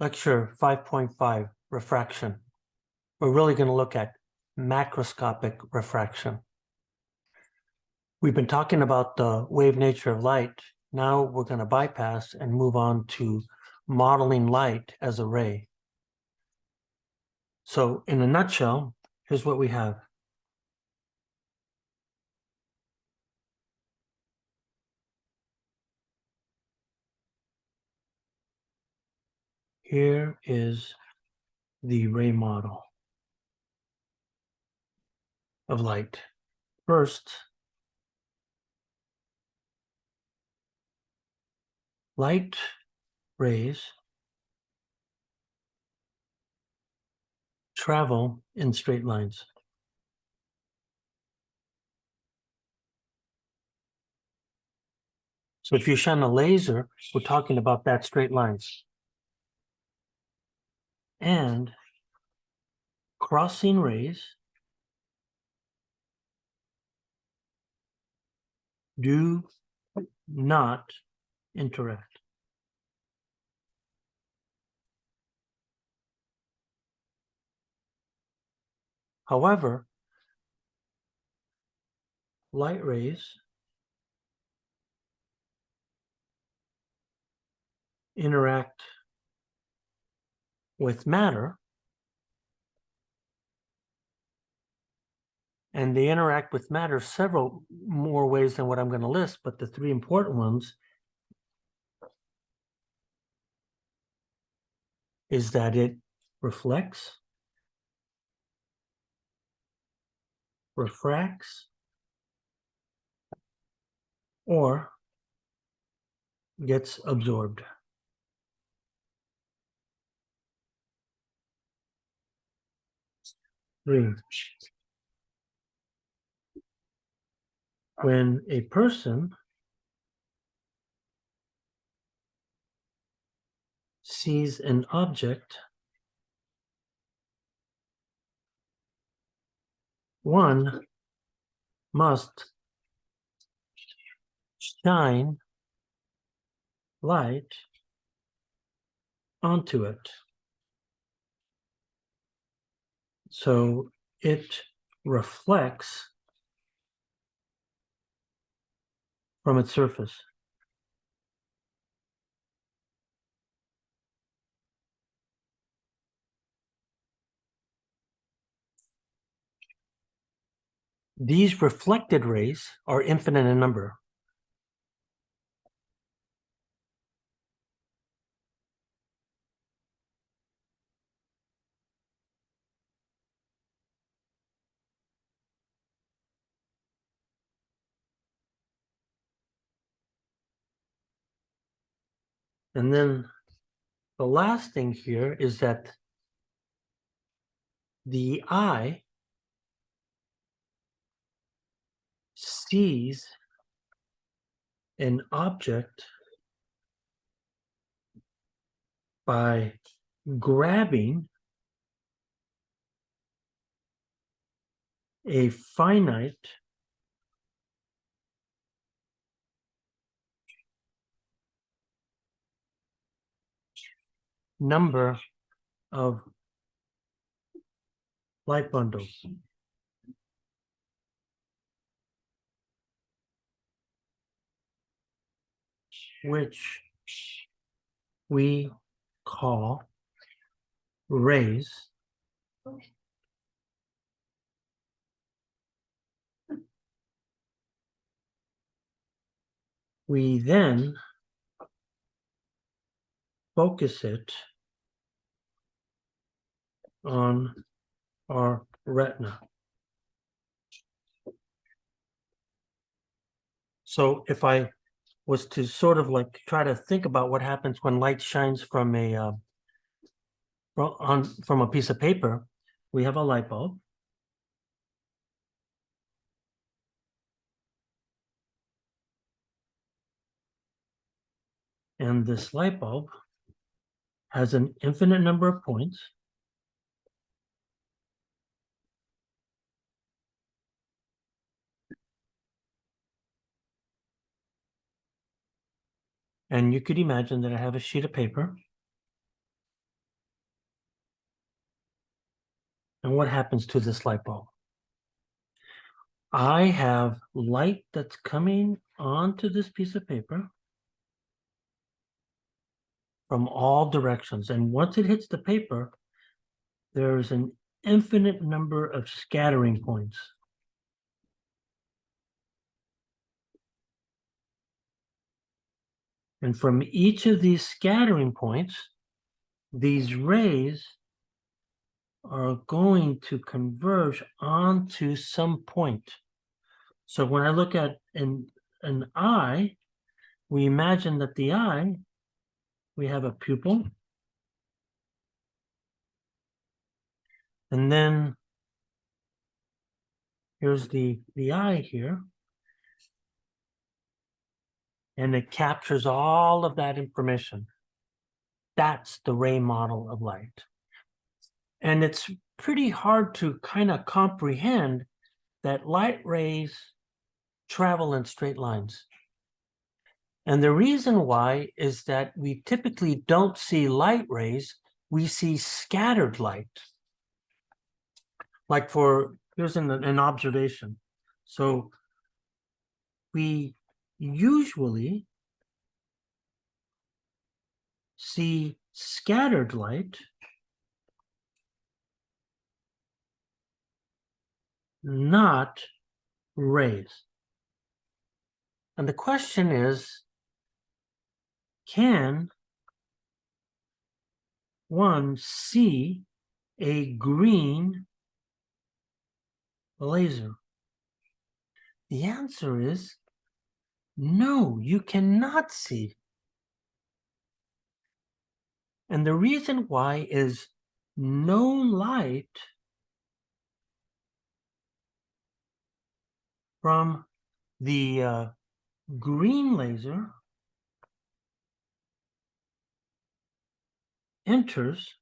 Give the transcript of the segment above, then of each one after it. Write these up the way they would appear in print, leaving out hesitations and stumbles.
Lecture 5.5, refraction. We're really going to look at macroscopic refraction. We've been talking about the wave nature of light. Now we're going to bypass and move on to modeling light as a ray. So in a nutshell, here's what we have. Here is the ray model of light. First, light rays travel in straight lines. So if you shine a laser, we're talking about that straight lines. And crossing rays do not interact. However, light rays interact with matter, and they interact with matter several more ways than what I'm going to list, but the three important ones is that it reflects, refracts, or gets absorbed. Three. When a person sees an object, one must shine light onto it. So it reflects from its surface. These reflected rays are infinite in number. And then the last thing here is that the eye sees an object by grabbing a finite number of light bundles. Which we call rays. We then focus it on our retina. So if I was to sort of like try to think about what happens when light shines from a piece of paper, we have a light bulb. And this light bulb has an infinite number of points. And you could imagine that I have a sheet of paper. And what happens to this light bulb? I have light that's coming onto this piece of paper from all directions. And once it hits the paper, there's an infinite number of scattering points. And from each of these scattering points, these rays are going to converge onto some point. So when I look at an eye, we imagine that the eye, we have a pupil, and then here's the eye here, and it captures all of that information. That's the ray model of light. And it's pretty hard to kind of comprehend that light rays travel in straight lines. And the reason why is that we typically don't see light rays, we see scattered light. Like here's an observation. So we usually see scattered light, not rays. And the question is, can one see a green laser? The answer is no, you cannot see. And the reason why is no light from the green laser enters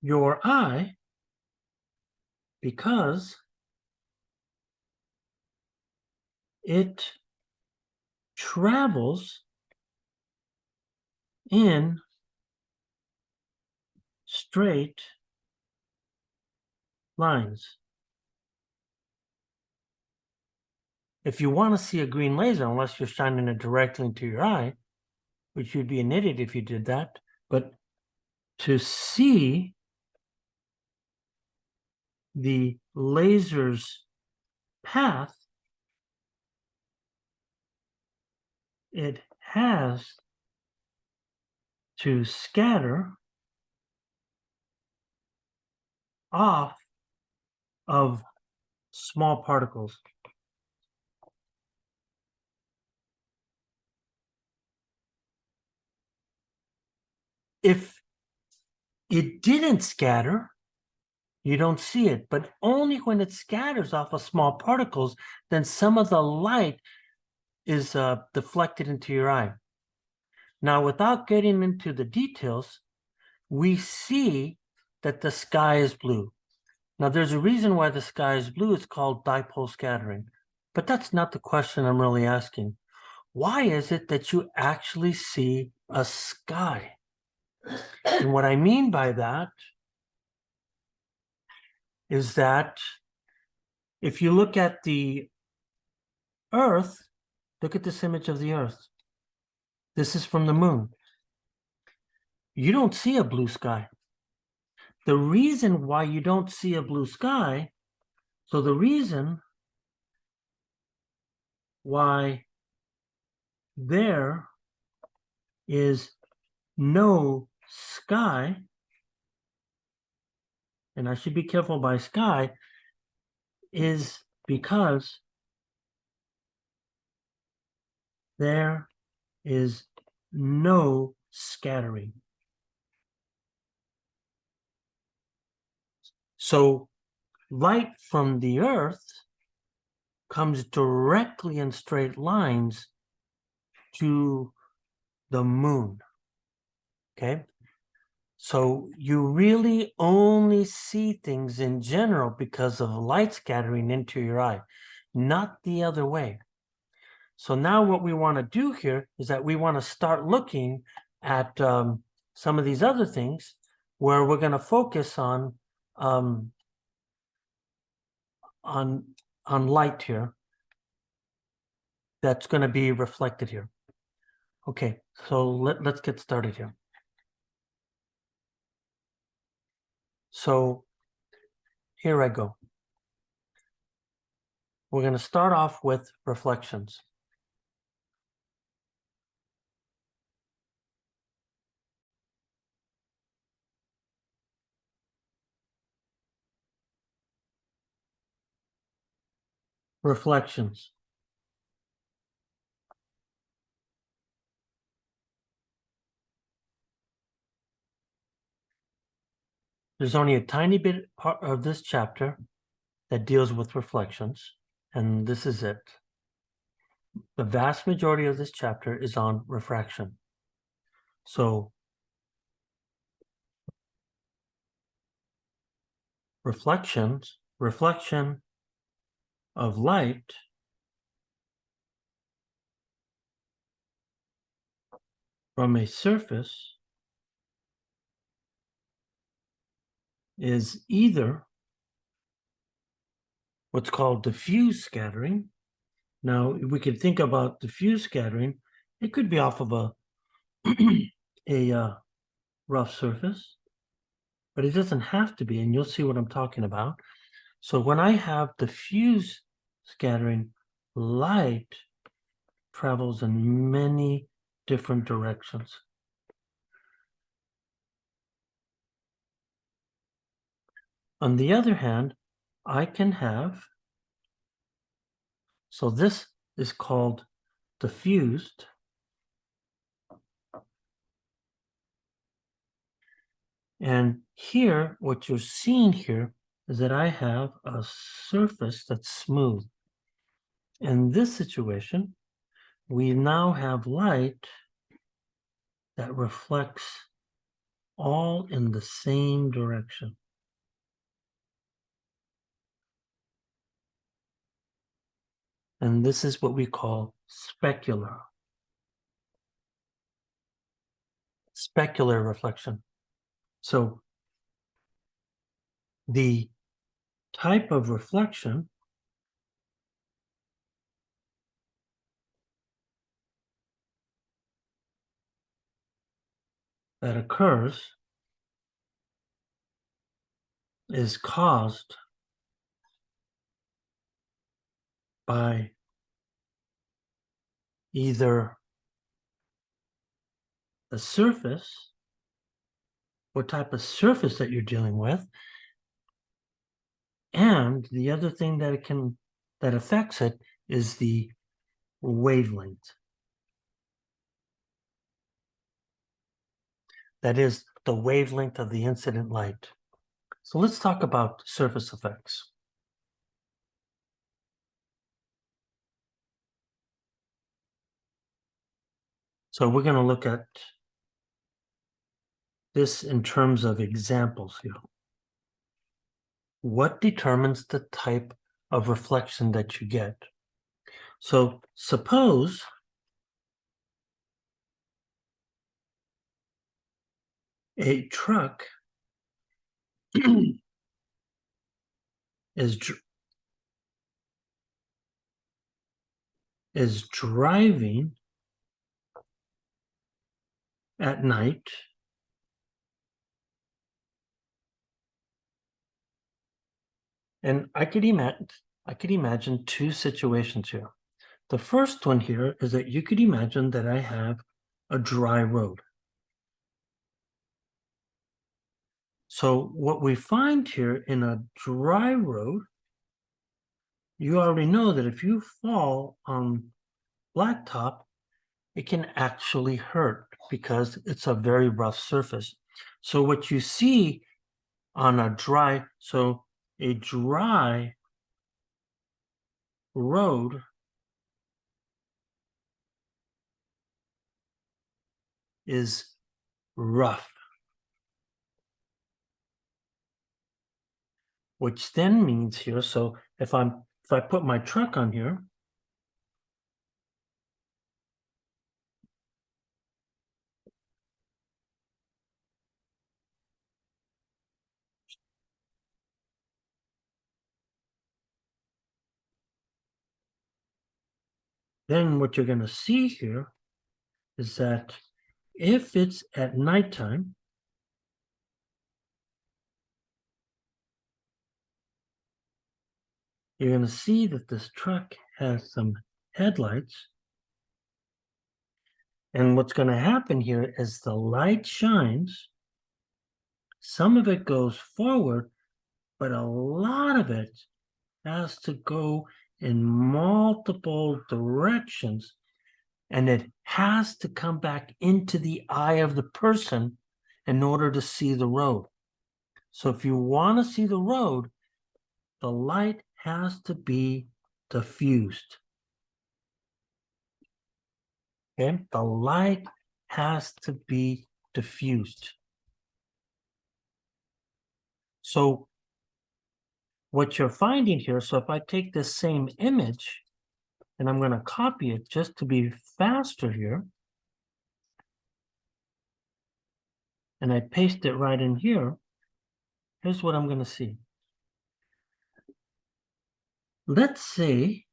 your eye because it travels in straight lines. If you want to see a green laser, unless you're shining it directly into your eye, which you'd be an idiot if you did that, but to see the laser's path, it has to scatter off of small particles. If it didn't scatter, you don't see it, but only when it scatters off of small particles, then some of the light is deflected into your eye. Now, without getting into the details, we see that the sky is blue. Now, there's a reason why the sky is blue. It's called dipole scattering, but that's not the question I'm really asking. Why is it that you actually see a sky? And what I mean by that is that if you look at the Earth, look at this image of the Earth. This is from the moon. You don't see a blue sky. The reason why you don't see a blue sky, so the reason why there is no sky, and I should be careful by sky, is because there is no scattering. So light from the Earth comes directly in straight lines to the moon. Okay? So you really only see things in general because of light scattering into your eye, not the other way. So now what we want to do here is that we want to start looking at some of these other things where we're going to focus on light here that's going to be reflected here. Okay, so let's get started here. So here I go. We're going to start off with reflections. Reflections. There's only a tiny bit part of this chapter that deals with reflections, and this is it. The vast majority of this chapter is on refraction. So reflection of light from a surface is either what's called diffuse scattering. Now, we could think about diffuse scattering. It could be off of a rough surface, but it doesn't have to be, and you'll see what I'm talking about. So when I have diffuse scattering, light travels in many different directions. On the other hand, I can have, so this is called diffused. And here, what you're seeing here is that I have a surface that's smooth. In this situation, we now have light that reflects all in the same direction. And this is what we call specular. Specular reflection. So the type of reflection that occurs is caused by either the surface, what type of surface that you're dealing with, and the other thing that affects it is the wavelength. That is the wavelength of the incident light. So let's talk about surface effects. So we're going to look at this in terms of examples here. What determines the type of reflection that you get? So suppose a truck is driving at night and I could imagine two situations here. The first one here is that you could imagine that I have a dry road. So what we find here in a dry road, you already know that if you fall on blacktop, it can actually hurt because it's a very rough surface. So what you see on a dry road is rough, which then means here, so if I put my truck on here, then what you're going to see here is that if it's at nighttime, you're going to see that this truck has some headlights. And what's going to happen here is the light shines. Some of it goes forward, but a lot of it has to go in multiple directions. And it has to come back into the eye of the person in order to see the road. So if you want to see the road, the light has to be diffused. Okay, the light has to be diffused. So what you're finding here, so if I take this same image and I'm going to copy it just to be faster here, and I paste it right in here, here's what I'm going to see. Let's say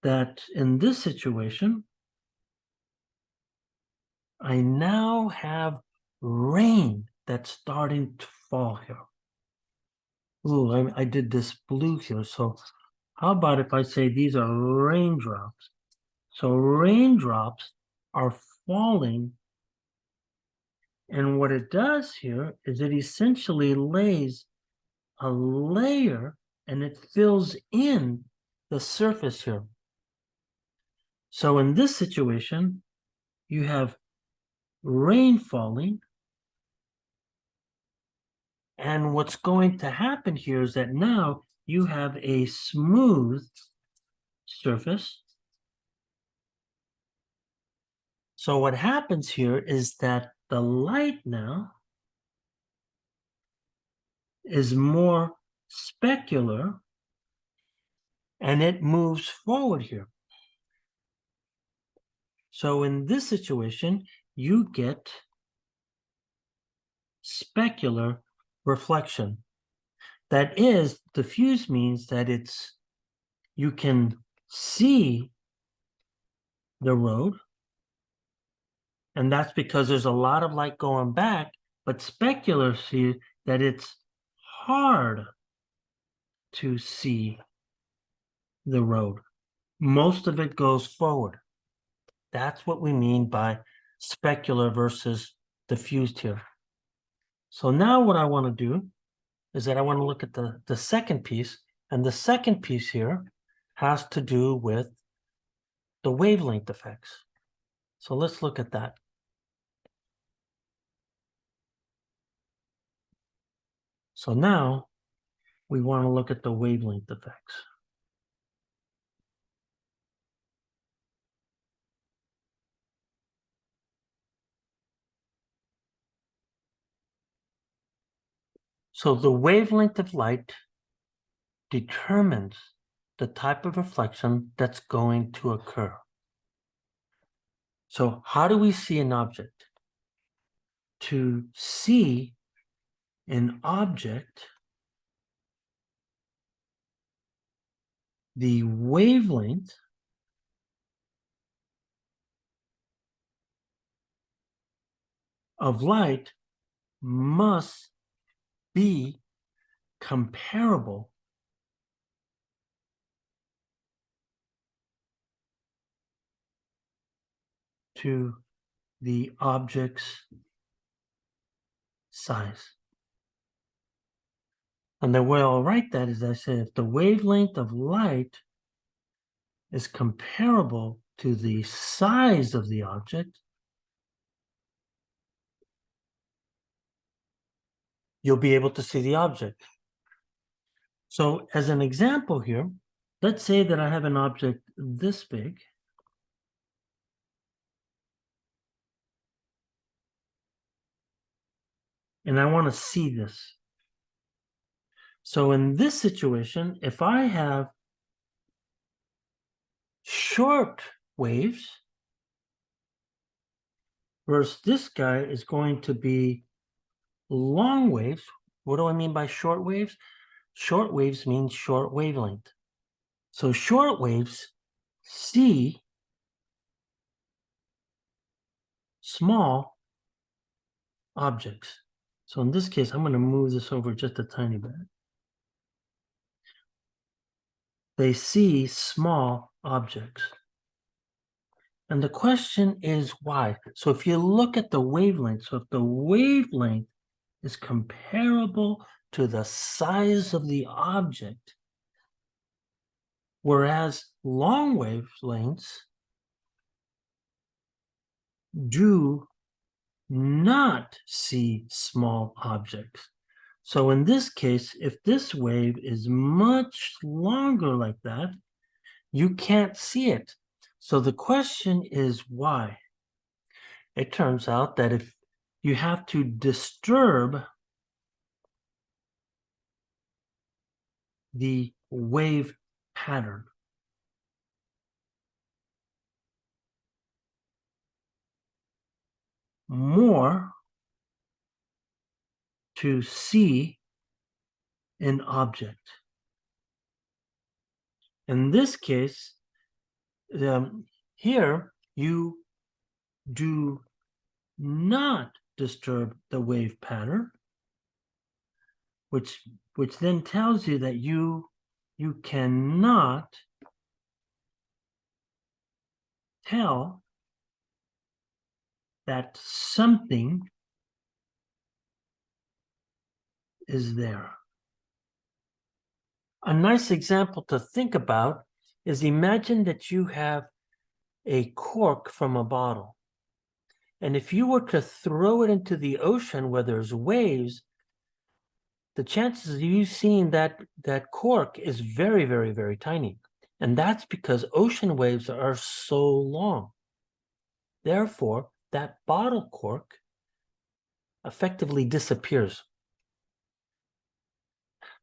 that in this situation, I now have rain that's starting to fall here. Ooh, I did this blue here. So how about if I say these are raindrops? So raindrops are falling. And what it does here is it essentially lays a layer and it fills in the surface here. So in this situation, you have rain falling. And what's going to happen here is that now you have a smooth surface. So what happens here is that the light now is more specular and it moves forward here. So in this situation, you get specular reflection. That is, diffuse means that you can see the road, and that's because there's a lot of light going back, but specular see that it's hard to see the road. Most of it goes forward. That's what we mean by specular versus diffused here. So now what I want to do is that I want to look at the second piece, and the second piece here has to do with the wavelength effects. So let's look at that. So now we want to look at the wavelength effects. So the wavelength of light determines the type of reflection that's going to occur. So how do we see an object? To see an object, the wavelength of light must be comparable to the object's size. And the way I'll write that is I say if the wavelength of light is comparable to the size of the object, you'll be able to see the object. So as an example here, let's say that I have an object this big. And I want to see this. So in this situation, if I have short waves versus this guy is going to be long waves. What do I mean by short waves? Short waves means short wavelength. So short waves see small objects. So in this case, I'm going to move this over just a tiny bit. They see small objects. And the question is why? So if you look at the wavelength, so if the wavelength is comparable to the size of the object, whereas long wavelengths do not see small objects. So in this case, if this wave is much longer like that, you can't see it. So the question is why? It turns out that if you have to disturb the wave pattern, more to see an object. In this case, here you do not disturb the wave pattern, which then tells you that you cannot tell that something is there. A nice example to think about is imagine that you have a cork from a bottle. And if you were to throw it into the ocean where there's waves, the chances of you seeing that cork is very, very, very tiny. And that's because ocean waves are so long. Therefore, that bottle cork effectively disappears.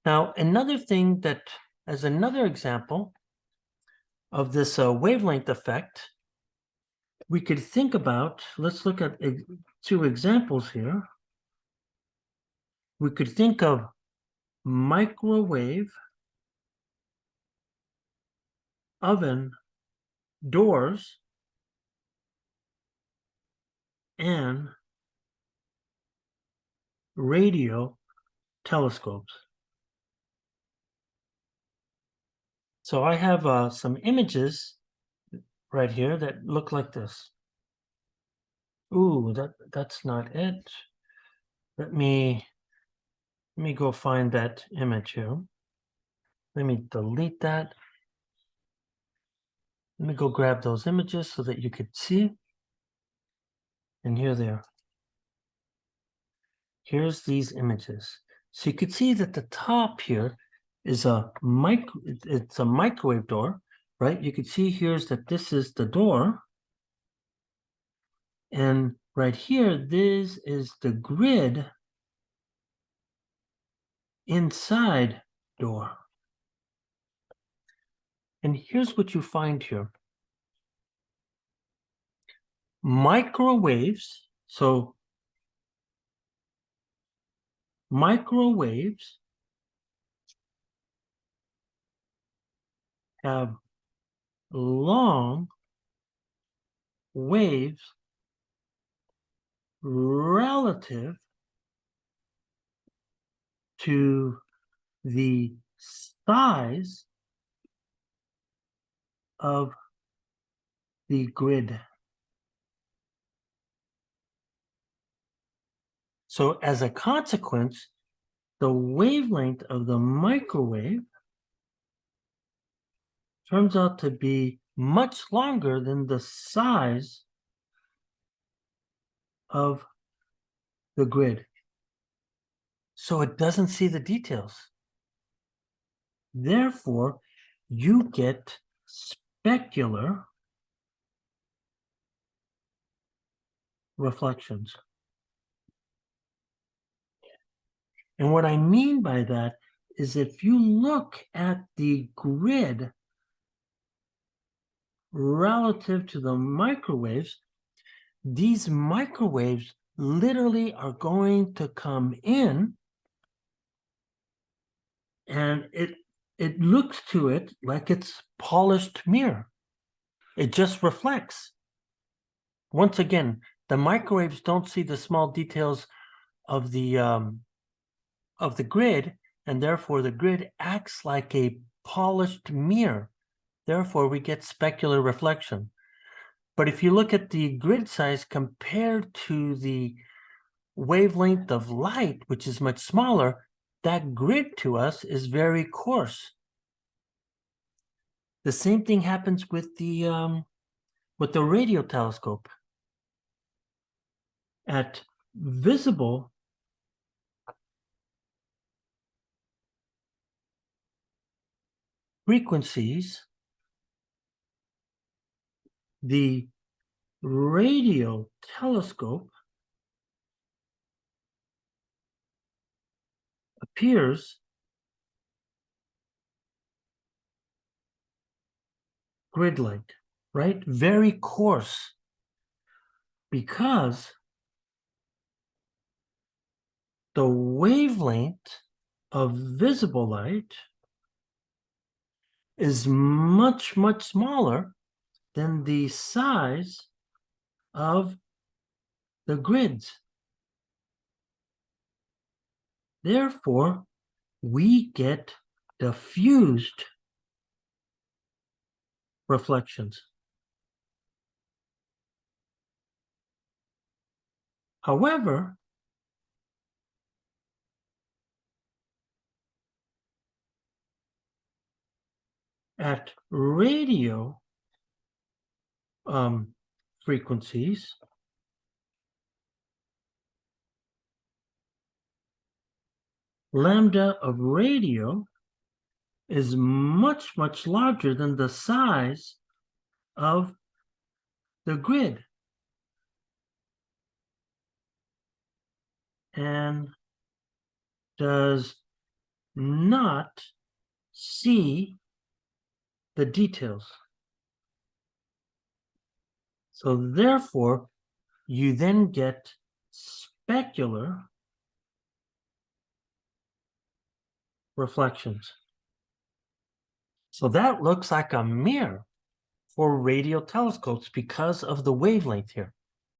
Now, another thing that, as another example of this wavelength effect, we could think about, let's look at two examples here. We could think of microwave oven doors and radio telescopes. So I have some images right here that look like this. Ooh, that's not it. Let me go find that image here. Let me delete that. Let me go grab those images so that you could see. And here they are. Here's these images. So you could see that the top here is it's a microwave door, right? You could see here's that this is the door. And right here, this is the grid inside door. And here's what you find here. Microwaves, so microwaves have long waves relative to the size of the grid. So as a consequence, the wavelength of the microwave turns out to be much longer than the size of the grid. So it doesn't see the details. Therefore, you get specular reflections. And what I mean by that is if you look at the grid relative to the microwaves, these microwaves literally are going to come in, and it looks to it like it's polished mirror. It just reflects. Once again, The microwaves don't see the small details of the grid, and therefore the grid acts like a polished mirror. Therefore, we get specular reflection. But if you look at the grid size compared to the wavelength of light, which is much smaller, that grid to us is very coarse. The same thing happens with the radio telescope. At visible frequencies, the radio telescope appears grid-like, right? Very coarse, because the wavelength of visible light is much, much smaller than the size of the grids. Therefore, we get diffused reflections. However, at radio frequencies, lambda of radio is much, much larger than the size of the grid. And does not see the details. So therefore, you then get specular reflections. So that looks like a mirror for radio telescopes because of the wavelength here.